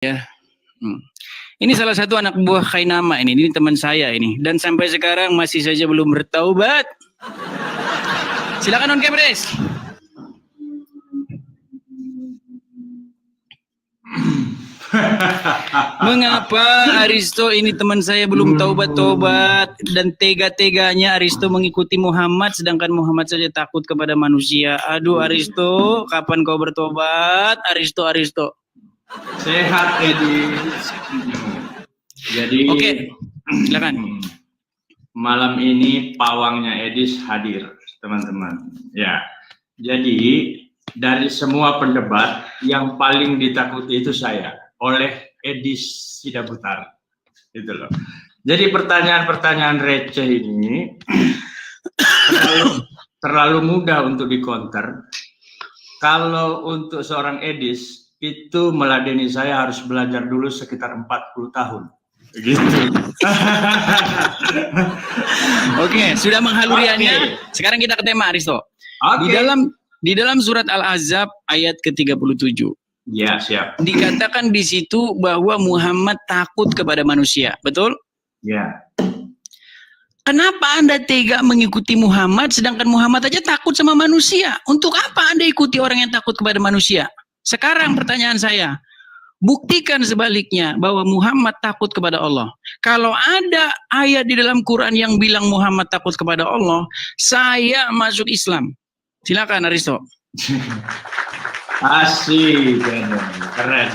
Ya. Ini salah satu anak buah Khainama ini teman saya ini, dan sampai sekarang masih saja belum bertaubat. Silakan On Kepres. Mengapa Aristo ini teman saya belum taubat-taubat, dan tega-teganya Aristo mengikuti Muhammad sedangkan Muhammad saja takut kepada manusia. Aduh Aristo, kapan kau bertobat? Aristo. Sehat Edi. Jadi oke, silakan. Malam ini pawangnya Edis hadir, teman-teman. Ya. Jadi dari semua pendebat yang paling ditakuti itu saya oleh Edis Sidabutar. Gitu loh. Jadi pertanyaan-pertanyaan receh ini terlalu mudah untuk dikonter. Kalau untuk seorang Edis itu meladeni saya harus belajar dulu sekitar 40 tahun. Gitu. Oke, sudah menghaluriannya. Sekarang kita ke tema Aristo. Di dalam surat Al-Ahzab ayat ke-37. Ya, siap. Dikatakan di situ bahwa Muhammad takut kepada manusia, betul? Ya. Kenapa Anda tega mengikuti Muhammad sedangkan Muhammad aja takut sama manusia? Untuk apa Anda ikuti orang yang takut kepada manusia? Sekarang pertanyaan saya, buktikan sebaliknya bahwa Muhammad takut kepada Allah. Kalau ada ayat di dalam Quran yang bilang Muhammad takut kepada Allah, saya masuk Islam. Silakan Aristo. Asik, keren.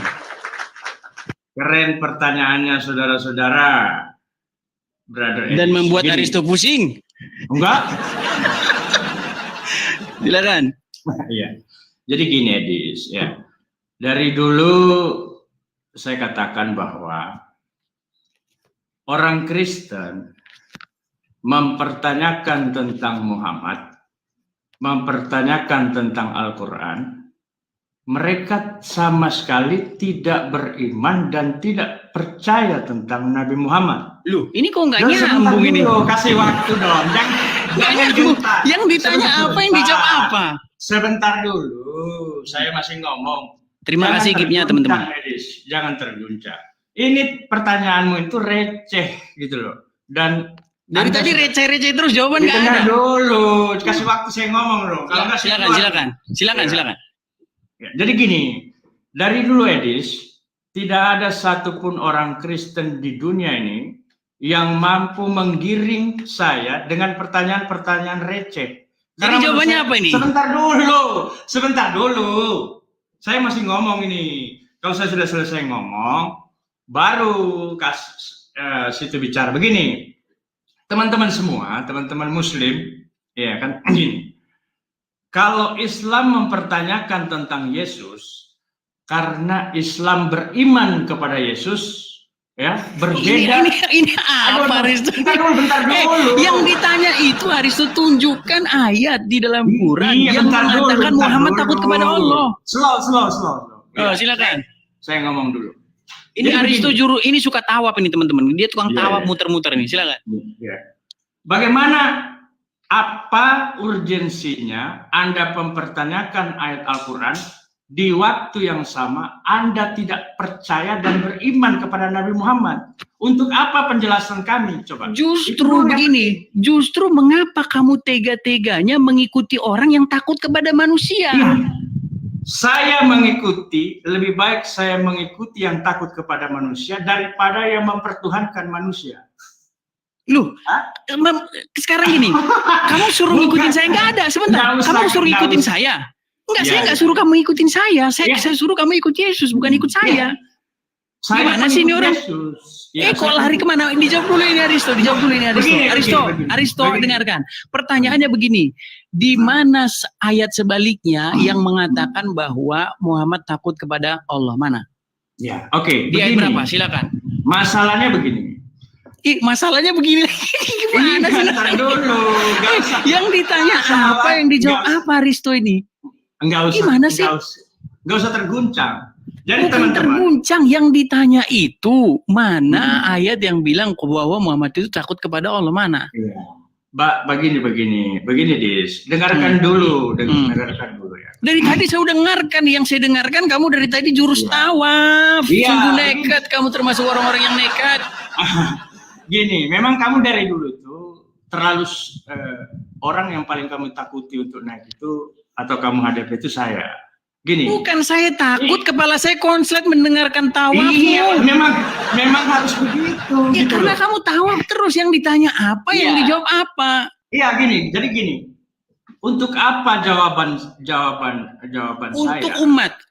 Keren pertanyaannya saudara-saudara. Brother Edis. Dan membuat Aristo pusing. Enggak? Silakan. Iya. Jadi gini Edis, ya. Dari dulu saya katakan bahwa orang Kristen mempertanyakan tentang Muhammad, mempertanyakan tentang Al-Quran, mereka sama sekali tidak beriman dan tidak percaya tentang Nabi Muhammad. Loh, ini kok nggak nyambung ini? Kasih waktu dong. Jangan junta. Yang ditanya apa, yang dijawab apa? Sebentar dulu, saya masih ngomong. Terima kasih gipnya teman-teman. Jangan terguncang. Ini pertanyaanmu itu receh gitu loh. Dan dari tadi receh-receh terus jawaban nggak ada. Dulu, kasih waktu saya ngomong loh. Kalau nggak silakan. Ya, jadi gini, dari dulu Edis, tidak ada satupun orang Kristen di dunia ini yang mampu menggiring saya dengan pertanyaan-pertanyaan receh. Jadi jawabannya apa ini? Sebentar dulu. Saya masih ngomong ini. Kalau saya sudah selesai ngomong, baru situ bicara. Begini, teman-teman semua, teman-teman Muslim, ya kan, gini. Kalau Islam mempertanyakan tentang Yesus, karena Islam beriman kepada Yesus, ya berbeda. Ini apa Aristo? Bentar dulu. Yang ditanya itu Aristo tunjukkan ayat di dalam Quran yang mengatakan Muhammad takut kepada Allah. Slow. Oh, silakan. Saya ngomong dulu. Ini jadi Aristo ini suka tawaf ini teman-teman. Dia tukang tawaf muter-muter nih. Silakan. Bagaimana? Apa urgensinya Anda mempertanyakan ayat Al-Quran di waktu yang sama Anda tidak percaya dan beriman kepada Nabi Muhammad? Untuk apa penjelasan kami? Coba. Justru begini, justru mengapa kamu tega-teganya mengikuti orang yang takut kepada manusia? Ya. Saya mengikuti, lebih baik saya mengikuti yang takut kepada manusia daripada yang mempertuhankan manusia. Loh, sekarang gini, kamu suruh ngikutin saya nggak ada, sebentar. Kamu suruh ikutin saya? Enggak, saya nggak suruh kamu ikutin saya. Saya suruh kamu ikut Yesus, bukan ikut saya. Gimana sih ini orang? Kok lari kemana? Dijawab dulu ini Aristo, Aristo, dengarkan. Pertanyaannya begini, di mana ayat sebaliknya yang mengatakan bahwa Muhammad takut kepada Allah? Mana? Ya, oke. Di ayat berapa? Silakan. Masalahnya begini. Masalahnya begini. Gimana sih? Dulu. Yang ditanya apa, yang dijawab apa Aristo ini? Enggak usah. Gimana sih? Enggak usah terguncang. Jadi teman-teman, terguncang, yang ditanya itu mana ayat yang bilang bahwa Muhammad itu takut kepada Allah, mana? Begini, Dis. Dengarkan dulu, dengarkan dulu ya. Dari tadi saya udah dengarkan, yang saya dengarkan kamu dari tadi jurus tawaf. Iya. Sungguh nekat, kamu termasuk orang-orang yang nekat. Gini, memang kamu dari dulu tuh terlalu orang yang paling kamu takuti untuk naik itu atau kamu hadapi itu saya. Gini. Bukan saya takut, kepala saya konslet mendengarkan tawaf. Iya, memang harus begitu. Ya gitu karena loh. kamu tawaf terus, yang ditanya apa, yang Iya. dijawab apa. Iya, jadi gini. Untuk apa jawaban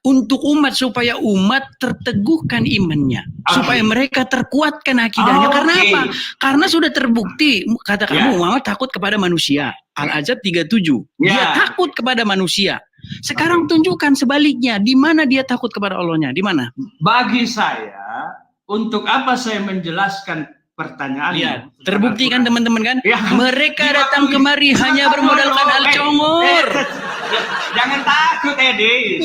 Untuk umat supaya umat terteguhkan imannya, supaya mereka terkuatkan akidahnya. Oke. Karena apa? Karena sudah terbukti, kata kamu Muhammad takut kepada manusia. Al-Ahzab 37. Dia takut kepada manusia. Sekarang tunjukkan sebaliknya, di mana dia takut kepada Allahnya? Di mana? Bagi saya, untuk apa saya menjelaskan pertanyaan? Ya, terbukti kan teman-teman kan? Ya. Mereka datang kemari hanya bermodalkan al-congor. Jangan takut, Edi.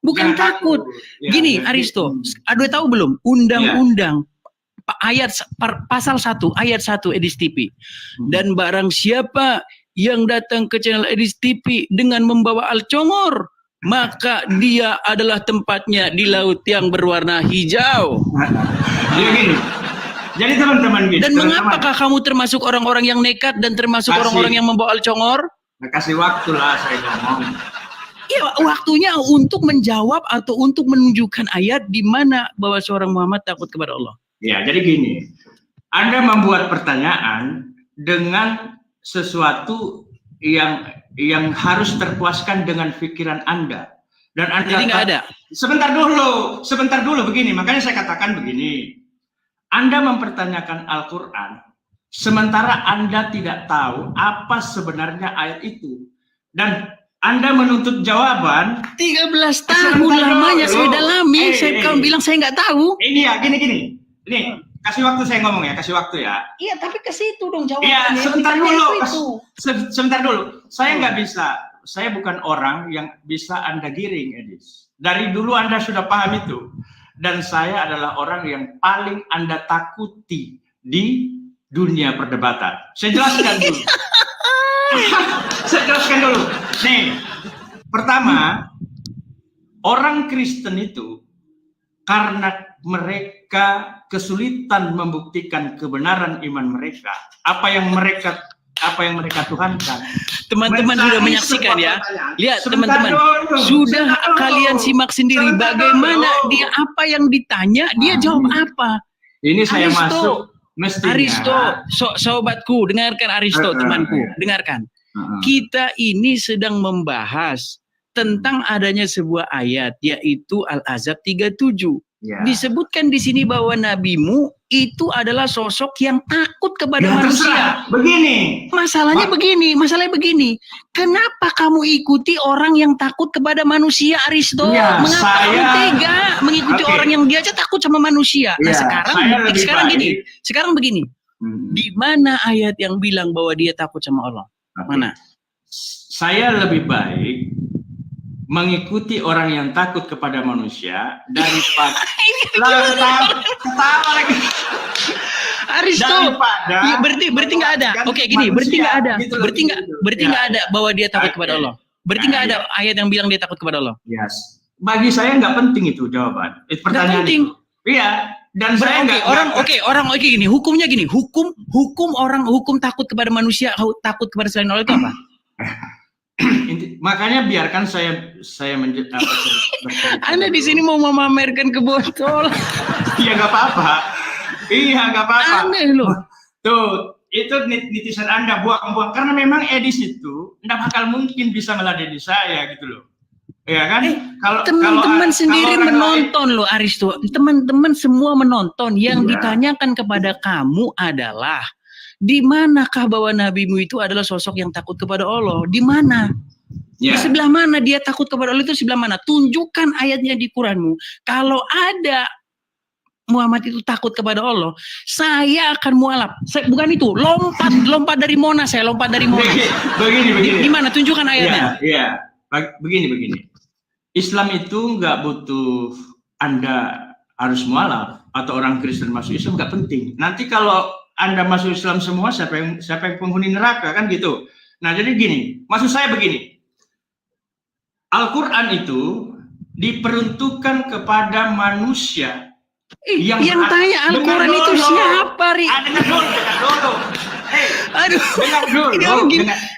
Bukan takut. Ya, Gini, Aristo, ada tahu belum? Undang-undang pasal 1 ayat 1 Edis TV. Dan barang siapa yang datang ke channel Edis TV dengan membawa al-congor, maka dia adalah tempatnya di laut yang berwarna hijau. Jadi teman-teman gitu. Dan mengapakah kamu termasuk orang-orang yang nekat dan termasuk orang-orang yang membawa al-congor? Kasih waktu lah saya ngomong. Ya, waktunya untuk menjawab atau untuk menunjukkan ayat di mana bahwa seorang Muhammad takut kepada Allah. Ya, jadi gini. Anda membuat pertanyaan dengan sesuatu yang harus terpuaskan dengan pikiran Anda. Dan Anda jadi nggak ada. Sebentar dulu begini. Makanya saya katakan begini. Anda mempertanyakan Al-Quran, sementara Anda tidak tahu apa sebenarnya ayat itu. Dan Anda menuntut jawaban. 13 tahun lamanya saya dalami, kamu bilang saya nggak tahu. Ini ya, gini. Ini, kasih waktu saya ngomong ya, kasih waktu ya. Iya, tapi ke situ dong jawabannya. Iya, sebentar dulu. Saya nggak bisa, saya bukan orang yang bisa Anda giring, Edis. Dari dulu Anda sudah paham itu. Dan saya adalah orang yang paling Anda takuti di dunia perdebatan. Saya jelaskan dulu. Nih, pertama, orang Kristen itu karena mereka kesulitan membuktikan kebenaran iman mereka, apa yang mereka tuhankan. Teman-teman sudah menyaksikan ya. Lihat teman-teman, sudah kalian simak sendiri bagaimana dia apa yang ditanya, dia jawab apa. Ini saya masuk mestinya. Aristo, sobatku, dengarkan Aristo, temanku, dengarkan. Kita ini sedang membahas tentang adanya sebuah ayat, yaitu Al-Ahzab 37. Ya. Disebutkan di sini bahwa nabimu itu adalah sosok yang takut kepada manusia. Masalahnya begini. Kenapa kamu ikuti orang yang takut kepada manusia, Aristo? Ya, mengapa kamu tega mengikuti orang yang dia aja takut sama manusia? Nah, sekarang begini. Di mana ayat yang bilang bahwa dia takut sama Allah? Mana? Saya lebih baik mengikuti orang yang takut kepada manusia daripada ketawa lagi. Aristo, ya, berarti nggak ada. Oke, gini, berarti nggak ada. Berarti nggak ada bahwa dia takut kepada Allah. Berarti nggak ada ayat yang bilang dia takut kepada Allah. Yes. Bagi saya nggak penting itu jawaban. Pertanyaan penting. Itu. Iya. Dan saya orang gini, hukumnya gini. Hukum takut kepada manusia, takut kepada selain Allah itu apa? Makanya biarkan saya Anda di sini mau memamerkan ke botol. Iya nggak apa-apa. Aneh loh. Tuh, itu netizen Anda buang-buang karena memang Edis itu nggak bakal mungkin bisa meladeni saya gitu loh. Ya kan? Kalau teman-teman sendiri menonton loh, Aristo. Teman-teman semua menonton. Yang ditanyakan kepada kamu adalah di manakah bahwa nabimu itu adalah sosok yang takut kepada Allah? Di mana? Di sebelah mana dia takut kepada Allah itu sebelah mana? Tunjukkan ayatnya di Quranmu. Kalau ada Muhammad itu takut kepada Allah, saya akan mualaf. Bukan itu, lompat dari Monas, saya lompat dari Monas. Begini. Di mana? Tunjukkan ayatnya. Iya. Begini. Islam itu nggak butuh Anda harus mualaf atau orang Kristen masuk Islam, nggak penting. Nanti kalau Anda masuk Islam semua, siapa yang penghuni neraka, kan gitu. Nah, jadi gini, maksud saya begini. Al-Quran itu diperuntukkan kepada manusia yang tanya Al-Quran itu siapa, Ri? Dengar dulu. Aduh, Dengar dulu.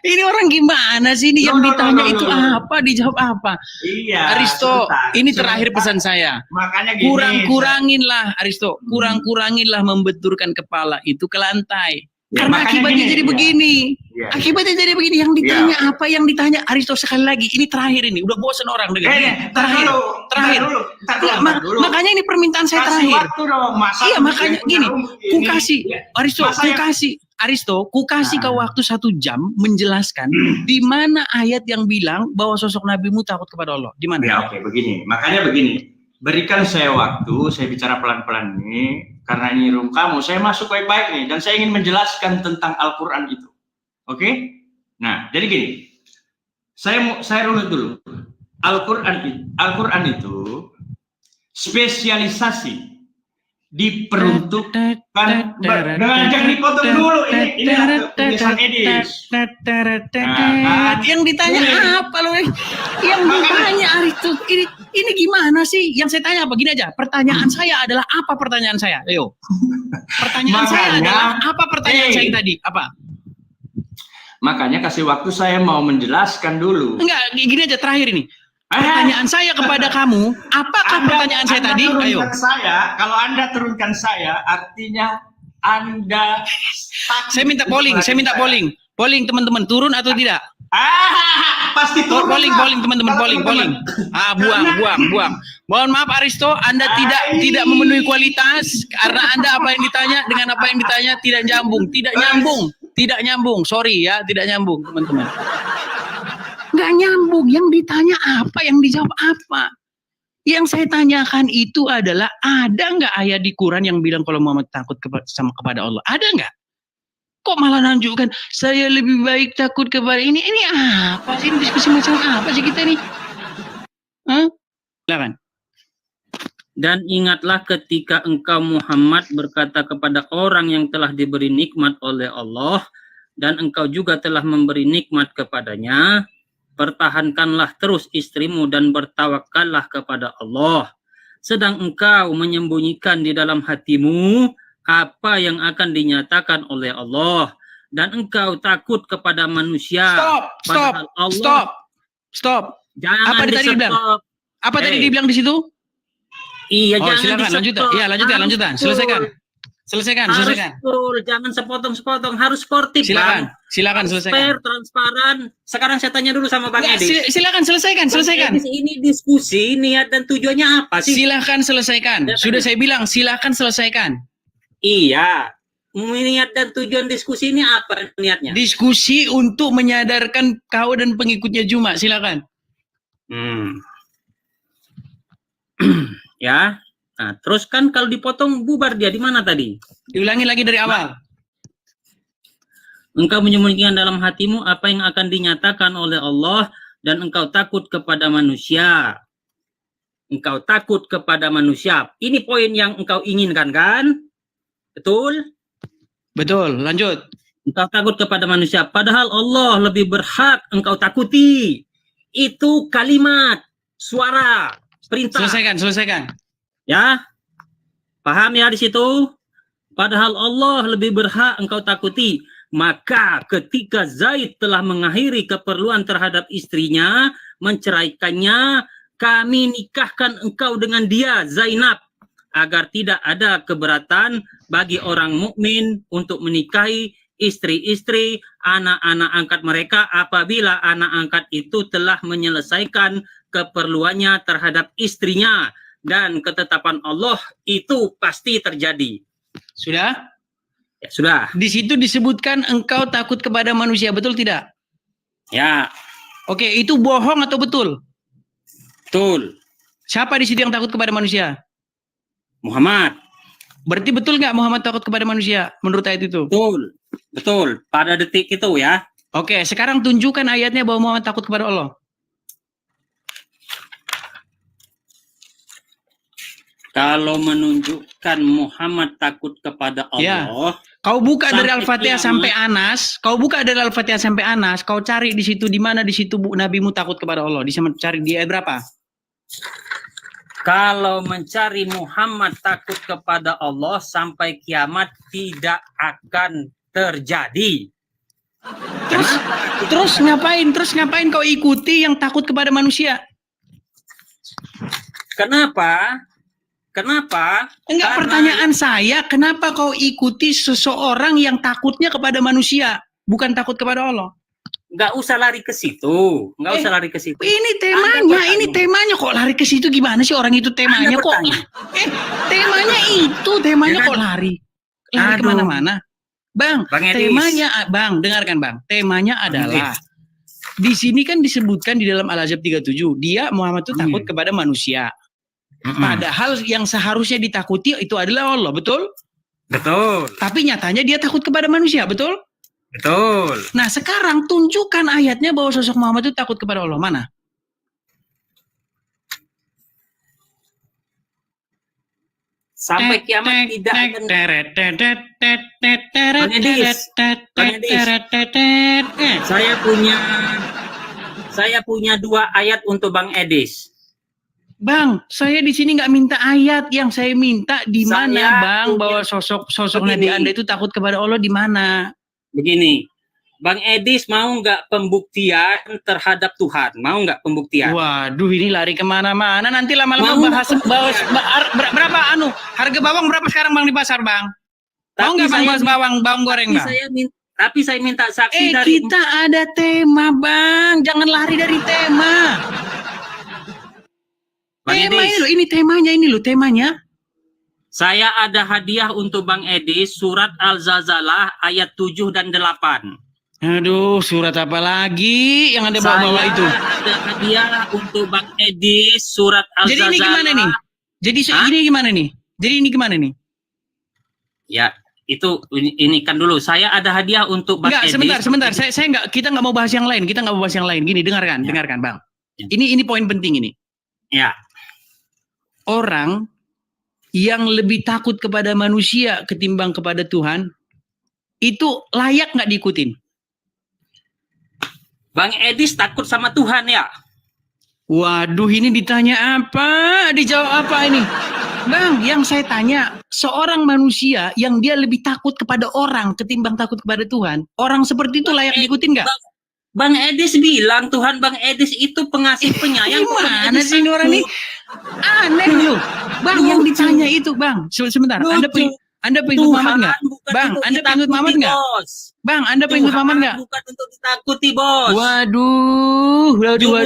ini orang gimana sih ini yang ditanya itu apa, dijawab apa? Iya. Aristo, ini terakhir pesan saya. Makanya gini. Kurang-kuranginlah, Aristo, kurang-kuranginlah membenturkan kepala itu ke lantai. Ya, karena akibatnya gini, jadi begini. Ya. Akibatnya jadi begini. Yang ditanya apa? Yang ditanya Aristo sekali lagi. Ini terakhir ini. Udah bosan orang dengar. Terakhir. Makanya ini permintaan saya terakhir. Iya, makanya gini. Aristo, ku kasih kau waktu 1 jam menjelaskan di mana ayat yang bilang bahwa sosok nabimu takut kepada Allah. Di mana? Ya, oke, begini. Makanya begini. Berikan saya waktu, saya bicara pelan-pelan nih, karena ini room kamu, saya masuk baik-baik nih, dan saya ingin menjelaskan tentang Al-Quran itu. Oke? Nah, jadi gini, saya runut dulu. Al-Quran itu spesialisasi diperuntukkan jangan dipotong dulu, ini tulisan Edis. Yang ditanya apa loh? Yang ditanya Aristo ini gimana sih? Yang saya tanya apa? Gini aja. Pertanyaan saya adalah apa pertanyaan saya? Ayo. Pertanyaan saya adalah apa pertanyaan saya tadi? Apa? Makanya kasih waktu saya mau menjelaskan dulu. Enggak, gini aja terakhir ini. Pertanyaan saya kepada kamu, apakah pertanyaan saya tadi? Ayo. Kalau Anda turunkan saya, artinya Anda. Saya minta polling. Polling teman-teman, turun atau tidak? Pasti turun. Polling teman-teman, polling. Buang. Mohon maaf Aristo, Anda tidak memenuhi kualitas karena Anda apa yang ditanya dengan apa yang ditanya tidak nyambung. Sorry ya, tidak nyambung teman-teman. Nggak nyambung, yang ditanya apa, yang dijawab apa. Yang saya tanyakan itu adalah ada nggak ayat di Quran yang bilang kalau Muhammad takut kepada Allah? Ada nggak? Kok malah nunjukkan saya lebih baik takut kepada ini apa sih, diskusi macam apa sih kita ini? Silakan. Dan ingatlah ketika engkau Muhammad berkata kepada orang yang telah diberi nikmat oleh Allah dan engkau juga telah memberi nikmat kepadanya, pertahankanlah terus istrimu dan bertawakallah kepada Allah. Sedang engkau menyembunyikan di dalam hatimu apa yang akan dinyatakan oleh Allah. Dan engkau takut kepada manusia. Stop. Jangan apa tadi dibilang? Apa tadi dibilang di situ? Iya, silakan lanjutkan. Selesaikan. Jangan sepotong-sepotong, harus sportif. Silakan selesaikan. Fair, transparan. Sekarang saya tanya dulu sama Bang Edi. Silakan selesaikan. Ini diskusi, niat dan tujuannya apa sih? Silakan selesaikan. Sudah saya bilang, silakan selesaikan. Iya. Niat dan tujuan diskusi ini apa niatnya? Diskusi untuk menyadarkan kau dan pengikutnya Juma. Silakan. Ya. Nah, terus kan kalau dipotong bubar dia di mana tadi? Diulangi lagi dari awal. Engkau menyembunyikan dalam hatimu apa yang akan dinyatakan oleh Allah dan engkau takut kepada manusia. Engkau takut kepada manusia. Ini poin yang engkau inginkan kan? Betul? Betul, lanjut. Engkau takut kepada manusia. Padahal Allah lebih berhak engkau takuti. Itu kalimat, suara, perintah. Selesaikan. Ya, paham ya di situ? Padahal Allah lebih berhak engkau takuti. Maka ketika Zaid telah mengakhiri keperluan terhadap istrinya, menceraikannya, kami nikahkan engkau dengan dia, Zainab, agar tidak ada keberatan bagi orang mukmin untuk menikahi istri-istri anak-anak angkat mereka apabila anak angkat itu telah menyelesaikan keperluannya terhadap istrinya. Dan ketetapan Allah itu pasti terjadi. Sudah? Ya, sudah. Di situ disebutkan engkau takut kepada manusia, betul tidak? Ya. Oke, itu bohong atau betul? Betul. Siapa di situ yang takut kepada manusia? Muhammad. Berarti betul nggak Muhammad takut kepada manusia menurut ayat itu? Betul. Pada detik itu ya. Oke, sekarang tunjukkan ayatnya bahwa Muhammad takut kepada Allah. Kalau menunjukkan Muhammad takut kepada Allah, Kau buka dari Sampai Al-Fatihah kiamat. sampai Anas, kau buka dari Al-Fatihah sampai Anas, kau cari di situ di mana di situ nabimu takut kepada Allah. Cari di ayat berapa? Kalau mencari Muhammad takut kepada Allah sampai kiamat tidak akan terjadi. Terus ngapain kau ikuti yang takut kepada manusia? Kenapa? Enggak, Karena- pertanyaan saya, kenapa kau ikuti seseorang yang takutnya kepada manusia, bukan takut kepada Allah? Nggak usah lari ke situ. Nggak usah lari ke situ. Ini Anda temanya kok lari ke situ gimana sih orang itu temanya Anda kok? bertanya. Temanya Ya kan? kok lari Aduh. kemana-mana. Bang, Bang Edis. dengarkan Bang, temanya adalah di sini kan disebutkan di dalam Al-Ahzab 37, dia Muhammad itu takut kepada manusia. Padahal yang seharusnya ditakuti itu adalah Allah, betul? Betul. Tapi nyatanya dia takut kepada manusia, betul? Betul. Nah sekarang tunjukkan ayatnya bahwa sosok Muhammad itu takut kepada Allah. Mana? Sampai kiamat tidak akan. Saya punya 2 ayat untuk Bang Edis. Bang, saya di sini nggak minta ayat, yang saya minta di mana, Saya Bang, punya- bahwa sosok Begini. Nabi Anda itu takut kepada Allah di mana? Begini, Bang Edis mau nggak pembuktian terhadap Tuhan? Mau nggak pembuktian? Waduh, ini lari kemana-mana. Nanti lama-lama Mau bahas berapa harga bawang berapa sekarang Bang di pasar, Bang? Mau nggak Bang bahas bawang goreng, Bang? Tapi saya minta saksi dari. Kita ada tema, Bang. Jangan lari dari tema. Bang Tema Edis. ini loh, temanya. Saya ada hadiah untuk Bang Edis, surat Al-Zalzalah ayat 7 dan 8. Aduh, surat apa lagi yang ada bawa-bawa itu? Ada hadiah untuk Bang Edis, surat Jadi Al-Zalzalah. ini gimana nih? Jadi Hah? ini gimana nih? Ya, itu ini kan dulu. Saya ada hadiah untuk Bang Enggak, Edis. sebentar. Kita nggak mau bahas yang lain. Gini, dengarkan, Bang. Ini poin penting ini. Ya. Orang yang lebih takut kepada manusia ketimbang kepada Tuhan, itu layak nggak diikutin? Bang Edis takut sama Tuhan ya? Waduh, ini ditanya apa? Dijawab apa ini? Bang, yang saya tanya, seorang manusia yang dia lebih takut kepada orang ketimbang takut kepada Tuhan, orang seperti itu layak diikutin nggak? Bang Edis bilang Tuhan Bang Edis itu pengasih penyayang. Gimana sih ini orang ini? Aneh loh. Bang, yang ditanya itu, Bang. Sebentar, Anda pengikut Muhammad nggak? Bang, Anda pengikut Muhammad nggak? Bang, Anda pengikut Muhammad nggak? Bukan untuk ditakuti, Bos. Waduh.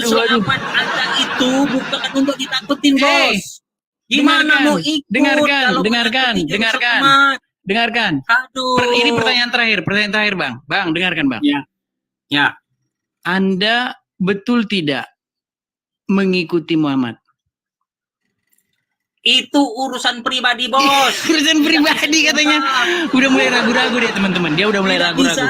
Selamat Anda itu bukan untuk ditakutin, Bos. Gimana mau ikut? Dengarkan. Aduh. Ini pertanyaan terakhir, Bang. Bang, dengarkan, Bang. Ya. Anda betul tidak mengikuti Muhammad? Itu urusan pribadi, Bos. Urusan pribadi katanya. Udah mulai ragu-ragu dia, teman-teman. Dia udah mulai ragu-ragu.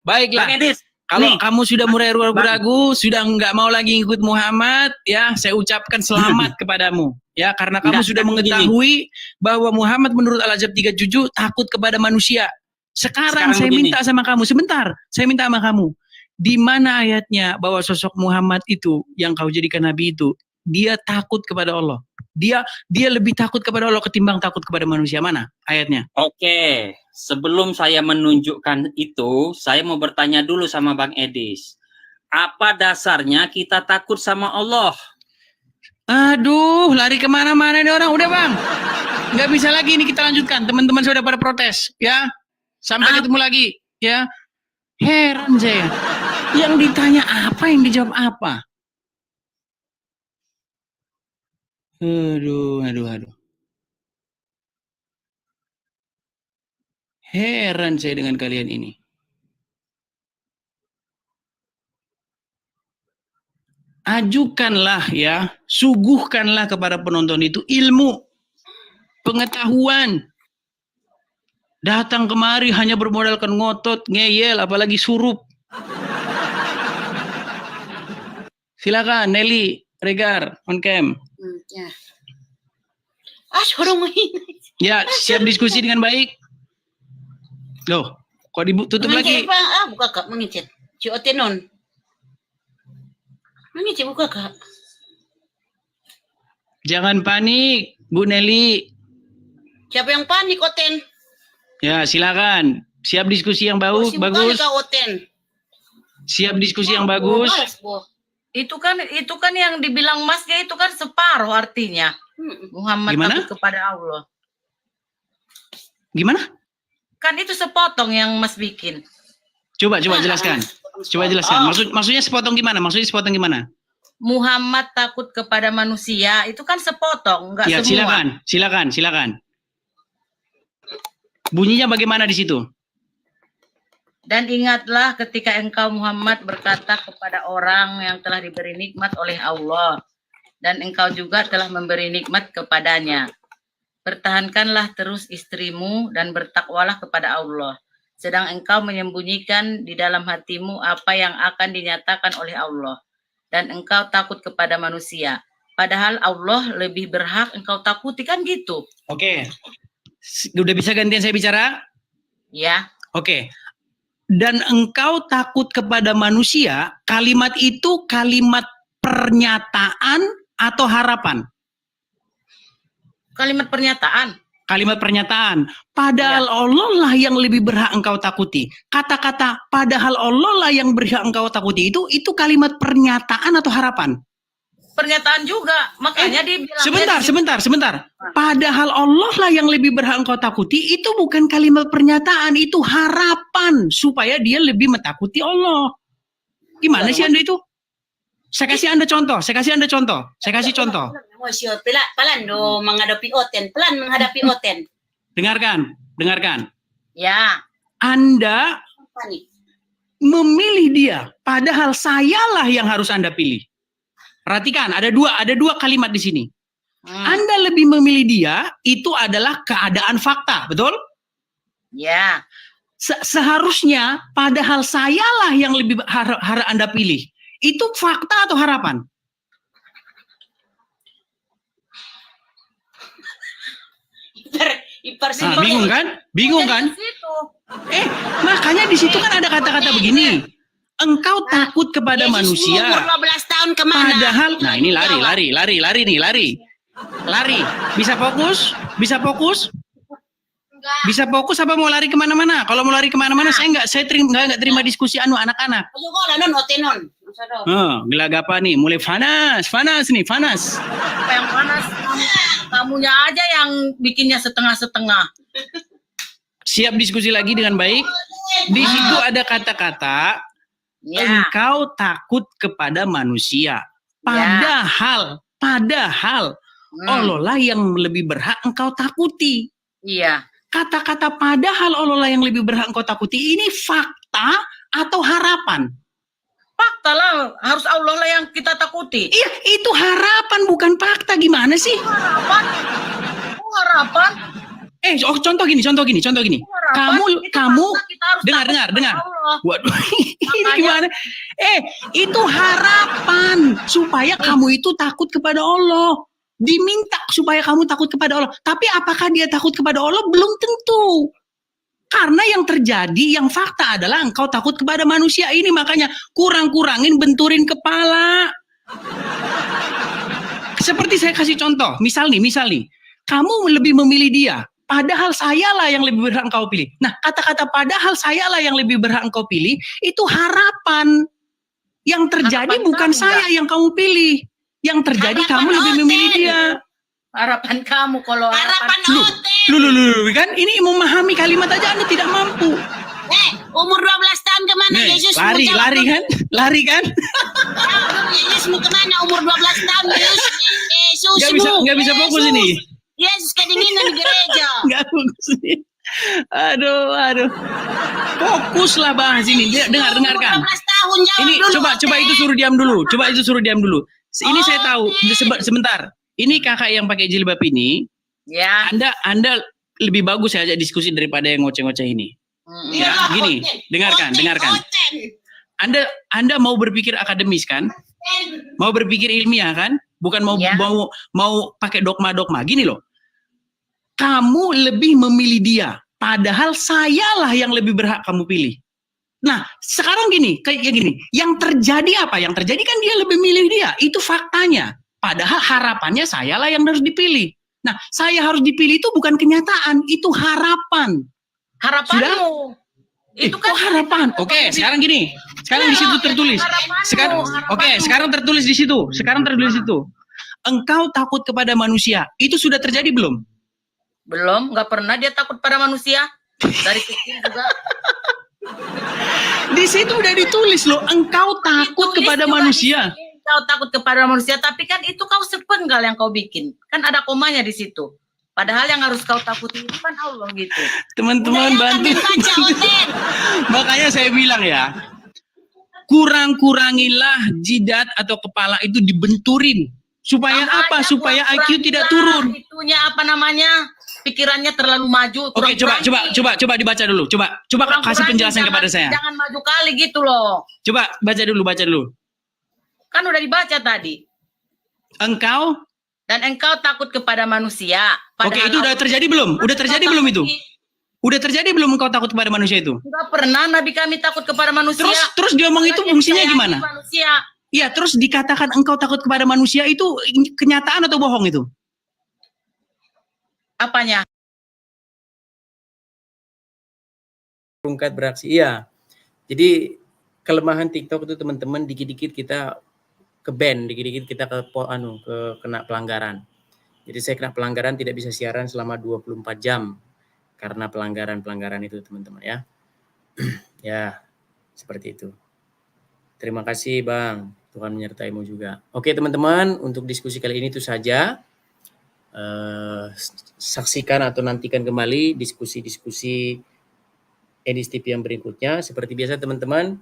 Baiklah. Bang Edis, kalau kamu sudah mulai ragu-ragu, sudah nggak mau lagi ikut Muhammad, ya, saya ucapkan selamat kepadamu. Ya, karena kamu sudah mengetahui bahwa Muhammad menurut Al-Ahzab 37 takut kepada manusia. Sekarang saya minta sama kamu, sebentar. Saya minta sama kamu. Di mana ayatnya bahwa sosok Muhammad itu yang kau jadikan nabi itu, dia takut kepada Allah. Dia lebih takut kepada Allah ketimbang takut kepada manusia. Mana ayatnya? Oke, sebelum saya menunjukkan itu, saya mau bertanya dulu sama Bang Edis. Apa dasarnya kita takut sama Allah? Aduh, lari kemana-mana nih orang. Udah, Bang. Nggak bisa lagi ini kita lanjutkan. Teman-teman sudah pada protes, ya. Sampai ketemu lagi, ya. Heran saya. Yang ditanya apa, yang dijawab apa? Aduh. Heran saya dengan kalian ini. Ajukanlah ya, suguhkanlah kepada penonton itu ilmu, pengetahuan. Datang kemari hanya bermodalkan ngotot, ngeyel, apalagi surup. Silakan Nelly, Regar, on cam. Ya. Suruh main. Ya, siap diskusi dengan baik. Loh, kok ditutup lagi? Buka kak, mengicet. Si Otenon. Mengicet buka kak. Jangan panik, Bu Nelly. Siapa yang panik, Oten? Ya, silakan. Siap diskusi yang bagus. Kak, Oten. Siap diskusi yang bagus. Itu kan yang dibilang Masnya itu kan separuh artinya. Muhammad Gimana? takut kepada Allah. Gimana? Kan itu sepotong yang Mas bikin. Coba jelaskan. Coba jelaskan. Maksudnya sepotong gimana? Muhammad takut kepada manusia itu kan sepotong, enggak Ya, semua. silakan. Bunyinya bagaimana di situ? Dan ingatlah ketika engkau Muhammad berkata kepada orang yang telah diberi nikmat oleh Allah, dan engkau juga telah memberi nikmat kepadanya. Pertahankanlah terus istrimu dan bertakwalah kepada Allah. Sedang engkau menyembunyikan di dalam hatimu apa yang akan dinyatakan oleh Allah. Dan engkau takut kepada manusia. Padahal Allah lebih berhak engkau takuti, kan gitu. Oke. Udah bisa gantian saya bicara? Ya. Oke. Dan engkau takut kepada manusia, kalimat itu kalimat pernyataan atau harapan? Kalimat pernyataan. Kalimat pernyataan. Padahal Allah lah yang lebih berhak engkau takuti. Kata-kata padahal Allah lah yang berhak engkau takuti itu kalimat pernyataan atau harapan? Pernyataan juga. Makanya dibilang Sebentar. Padahal Allah lah yang lebih berhak engkau takuti, itu bukan kalimat pernyataan, itu harapan supaya dia lebih mentakuti Allah. Gimana sih Anda itu? Saya kasih Anda contoh. Pelan menghadapi Oten. Dengarkan. ya. Anda Panik. memilih dia, padahal sayalah yang harus Anda pilih. Perhatikan, ada dua kalimat di sini. Anda lebih memilih dia, itu adalah keadaan fakta, betul? Ya. Seharusnya, padahal sayalah yang lebih harus Anda pilih. Itu fakta atau harapan? Bingung kan? Makanya di situ kan ada kata-kata begini. Engkau takut kepada manusia. Umur 12 tahun kemana? Padahal, nah ini lari. Bisa fokus? Bisa fokus apa mau lari kemana-mana? Kalau mau lari kemana-mana, saya nggak terima diskusi anak-anak. Gelagapan nih, mulai panas nih. Apa yang panas? Kamunya aja yang bikinnya setengah-setengah. Siap diskusi lagi dengan baik. Di situ ada kata-kata engkau takut kepada manusia. Padahal Allah lah yang lebih berhak engkau takuti. Iya. Kata-kata padahal Allah lah yang lebih berhak engkau takuti ini fakta atau harapan? Fakta lah, harus Allah lah yang kita takuti. Iya, itu harapan bukan fakta. Gimana sih? Harapan. Contoh gini. Kamu dengar. Waduh, ini gimana? Itu harapan supaya kamu itu takut kepada Allah. Diminta supaya kamu takut kepada Allah. Tapi apakah dia takut kepada Allah? Belum tentu. Karena yang terjadi, yang fakta adalah engkau takut kepada manusia ini. Makanya kurang-kurangin benturin kepala. Seperti saya kasih contoh. Misal nih. Kamu lebih memilih dia. Padahal sayalah yang lebih berhak engkau pilih. Nah, kata-kata padahal sayalah yang lebih berhak engkau pilih, itu harapan. Yang terjadi harapan bukan saya yang kamu pilih. Yang terjadi harapan kamu lebih memilih dia. Harapan kamu kalau harapan Lu kan ini memahami kalimat aja Anda tidak mampu. Umur 12 tahun kemana Yesus? Lari kan? Yesus mau kemana umur 12 tahun Yesus? Nggak bisa fokus ini. Yesus kedinginan di gereja. Nggak fokus ini. Aduh. Fokuslah bahas ini. Dengarkan. 12 tahun ini coba itu suruh diam dulu. Ini saya tahu. Sebentar. Ini kakak yang pakai jilbab ini. Ya. Anda lebih bagus saya ajak diskusi daripada yang ngoceh-ngoceh ini. Ya, gini, dengarkan. Anda mau berpikir akademis kan? Mau berpikir ilmiah kan? Bukan mau pakai dogma-dogma. Gini loh. Kamu lebih memilih dia. Padahal sayalah yang lebih berhak kamu pilih. Nah, sekarang gini, kayak gini. Yang terjadi apa? Yang terjadi kan dia lebih milih dia. Itu faktanya. Padahal harapannya sayalah yang harus dipilih. Nah, saya harus dipilih itu bukan kenyataan, itu harapan. Harapanmu. Itu kan harapan. Oke, sekarang gini. Sekarang di situ tertulis. Sekarang sekarang tertulis di situ. Sekarang tertulis di situ. Engkau takut kepada manusia. Itu sudah terjadi belum? Belum, nggak pernah dia takut pada manusia. Dari kecil juga. Di situ udah ditulis loh, engkau takut Ditulis kepada juga manusia. di sini, Kau takut kepada manusia, tapi kan itu kau sepenggal yang kau bikin. Kan ada komanya di situ. Padahal yang harus kau takuti itu kan Allah gitu. Teman-teman bantu. Baca Oten. Makanya saya bilang ya, kurang-kurangilah jidat atau kepala itu dibenturin. Supaya Makanya apa? Supaya IQ tidak turun. Itunya apa namanya? Pikirannya terlalu maju. Oke, coba dibaca dulu. Coba kasih penjelasan kepada saya. Jangan maju kali gitu loh. Coba baca dulu. Kan udah dibaca tadi. Engkau. Dan engkau takut kepada manusia. Oke, itu udah terjadi belum? Udah terjadi belum itu? Udah terjadi belum engkau takut kepada manusia itu? Enggak pernah Nabi kami takut kepada manusia. Terus dia ngomong itu fungsinya gimana? Manusia. Iya, terus dikatakan engkau takut kepada manusia itu kenyataan atau bohong itu? Apanya? Rungkat beraksi, iya. Jadi kelemahan TikTok itu teman-teman, dikit-dikit kita ke ban, dikit-dikit kita kena pelanggaran. Jadi saya kena pelanggaran, tidak bisa siaran selama 24 jam karena pelanggaran itu teman-teman ya. Ya, seperti itu. Terima kasih Bang, Tuhan menyertaimu juga. Oke teman-teman, untuk diskusi kali ini itu saja. Saksikan atau nantikan kembali diskusi-diskusi Edis TV yang berikutnya. Seperti biasa teman-teman,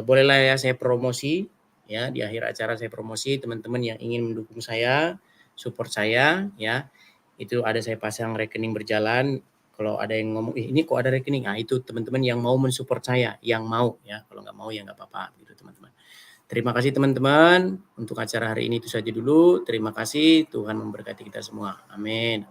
bolehlah ya saya promosi ya, di akhir acara saya promosi teman-teman yang ingin mendukung saya, support saya ya. Itu ada saya pasang rekening berjalan. Kalau ada yang ngomong ini kok ada rekening, nah itu teman-teman yang mau mensupport saya, yang mau ya. Kalau nggak mau ya nggak apa-apa gitu teman-teman. Terima kasih teman-teman, untuk acara hari ini itu saja dulu. Terima kasih, Tuhan memberkati kita semua. Amin.